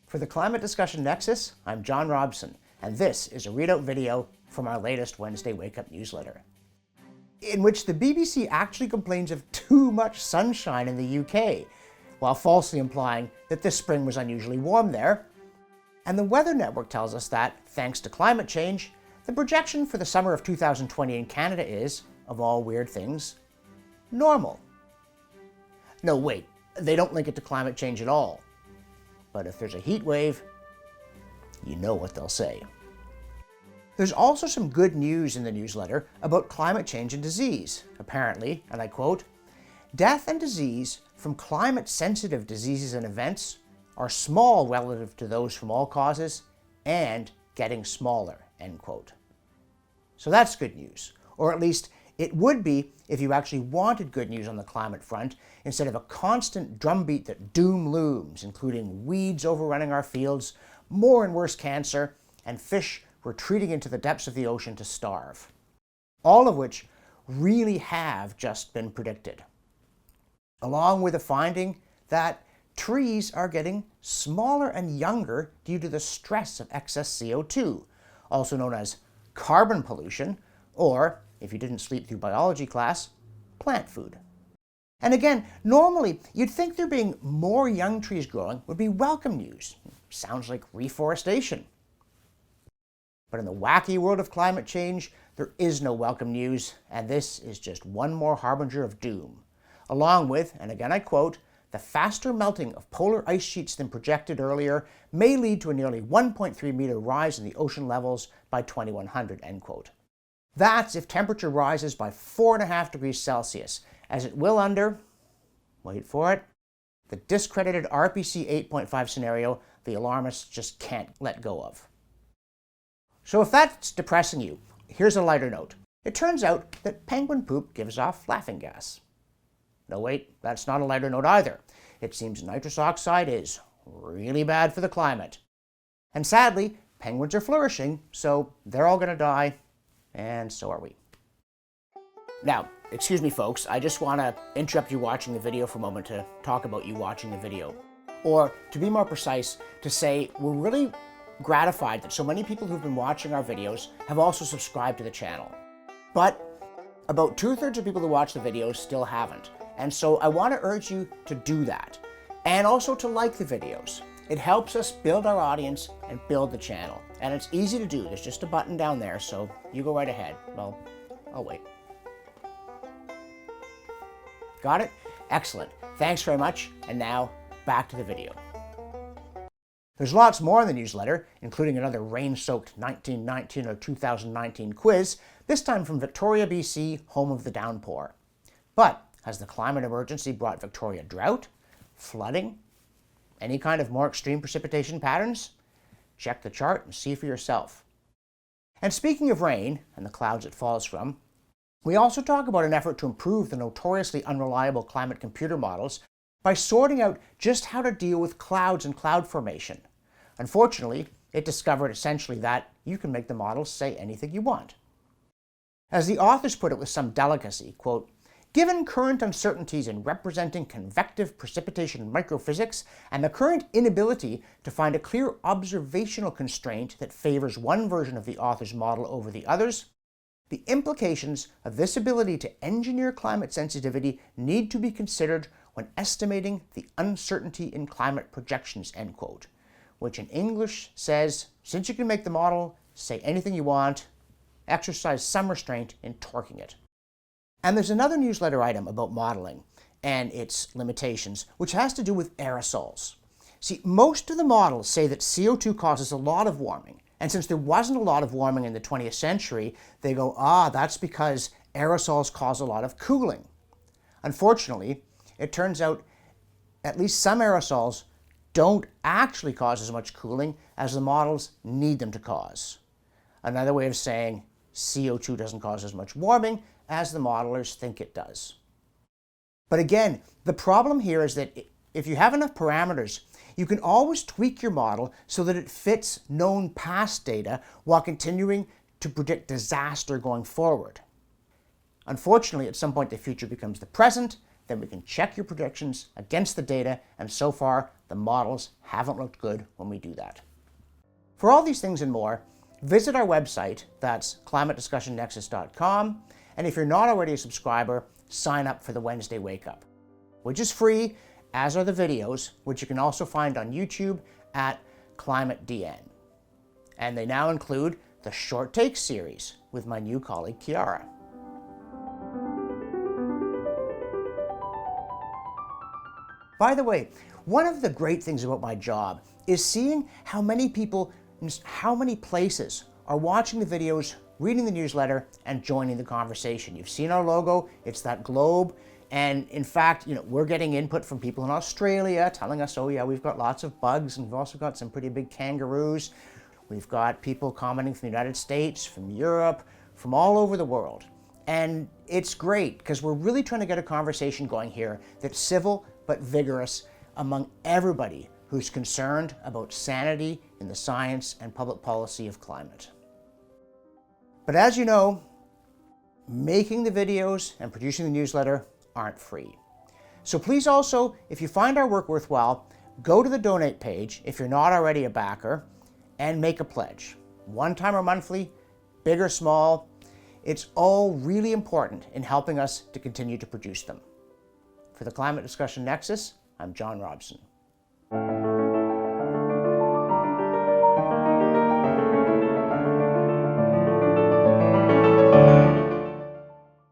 For the Climate Discussion Nexus, I'm John Robson, and this is a readout video from our latest Wednesday Wake Up newsletter, in which the BBC actually complains of too much sunshine in the UK, while falsely implying that this spring was unusually warm there. And the Weather Network tells us that, thanks to climate change, the projection for the summer of 2020 in Canada is, of all weird things, normal. No, wait, they don't link it to climate change at all. But if there's a heat wave, you know what they'll say. There's also some good news in the newsletter about climate change and disease. Apparently, and I quote, "Death and disease from climate-sensitive diseases and events are small relative to those from all causes and getting smaller," end quote. So that's good news, or at least it would be if you actually wanted good news on the climate front instead of a constant drumbeat that doom looms, including weeds overrunning our fields, more and worse cancer, and fish retreating into the depths of the ocean to starve. All of which really have just been predicted. Along with the finding that trees are getting smaller and younger due to the stress of excess CO2, also known as carbon pollution, or, if you didn't sleep through biology class, plant food. And again, normally you'd think there being more young trees growing would be welcome news. Sounds like reforestation. But in the wacky world of climate change, there is no welcome news, and this is just one more harbinger of doom. Along with, and again I quote, "the faster melting of polar ice sheets than projected earlier may lead to a nearly 1.3 meter rise in the ocean levels by 2100, end quote. That's if temperature rises by 4.5 degrees Celsius, as it will under, wait for it, the discredited RPC 8.5 scenario the alarmists just can't let go of. So if that's depressing you, here's a lighter note. It turns out that penguin poop gives off laughing gas. No wait, that's not a lighter note either. It seems nitrous oxide is really bad for the climate. And sadly, penguins are flourishing, so they're all going to die, and so are we. Now, excuse me folks, I just want to interrupt you watching the video for a moment to talk about you watching the video. Or, to be more precise, to say we're really gratified that so many people who've been watching our videos have also subscribed to the channel. But about 2/3 of people who watch the videos still haven't. And so I want to urge you to do that. And also to like the videos. It helps us build our audience and build the channel. And it's easy to do. There's just a button down there, so you go right ahead. Well, I'll wait. Got it? Excellent. Thanks very much. And now, back to the video. There's lots more in the newsletter, including another rain-soaked 1919 or 2019 quiz, this time from Victoria, BC, home of the downpour. But has the climate emergency brought Victoria drought, flooding, any kind of more extreme precipitation patterns? Check the chart and see for yourself. And speaking of rain and the clouds it falls from, we also talk about an effort to improve the notoriously unreliable climate computer models by sorting out just how to deal with clouds and cloud formation. Unfortunately, it discovered essentially that you can make the models say anything you want. As the authors put it with some delicacy, quote, "Given current uncertainties in representing convective precipitation in microphysics and the current inability to find a clear observational constraint that favors one version of the author's model over the others, the implications of this ability to engineer climate sensitivity need to be considered when estimating the uncertainty in climate projections," end quote. Which in English says, since you can make the model say anything you want, exercise some restraint in torquing it. And there's another newsletter item about modeling and its limitations, which has to do with aerosols. See, most of the models say that CO2 causes a lot of warming, and since there wasn't a lot of warming in the 20th century, they go, that's because aerosols cause a lot of cooling. Unfortunately, it turns out at least some aerosols don't actually cause as much cooling as the models need them to cause. Another way of saying CO2 doesn't cause as much warming as the modelers think it does. But again, the problem here is that if you have enough parameters, you can always tweak your model so that it fits known past data while continuing to predict disaster going forward. Unfortunately, at some point the future becomes the present, then we can check your predictions against the data, and so far, the models haven't looked good when we do that. For all these things and more, visit our website, that's climatediscussionnexus.com, and if you're not already a subscriber, sign up for the Wednesday Wake Up, which is free, as are the videos, which you can also find on YouTube at ClimateDN. And they now include the Short Take series with my new colleague, Kiara. By the way, one of the great things about my job is seeing how many people in how many places are watching the videos, reading the newsletter, and joining the conversation. You've seen our logo, it's that globe, and in fact, we're getting input from people in Australia telling us, oh yeah, we've got lots of bugs, and we've also got some pretty big kangaroos. We've got people commenting from the United States, from Europe, from all over the world. And it's great, because we're really trying to get a conversation going here that's civil but vigorous among everybody who's concerned about sanity in the science and public policy of climate. But as you know, making the videos and producing the newsletter aren't free. So please also, if you find our work worthwhile, go to the donate page if you're not already a backer and make a pledge. One time or monthly, big or small, it's all really important in helping us to continue to produce them. For the Climate Discussion Nexus, I'm John Robson.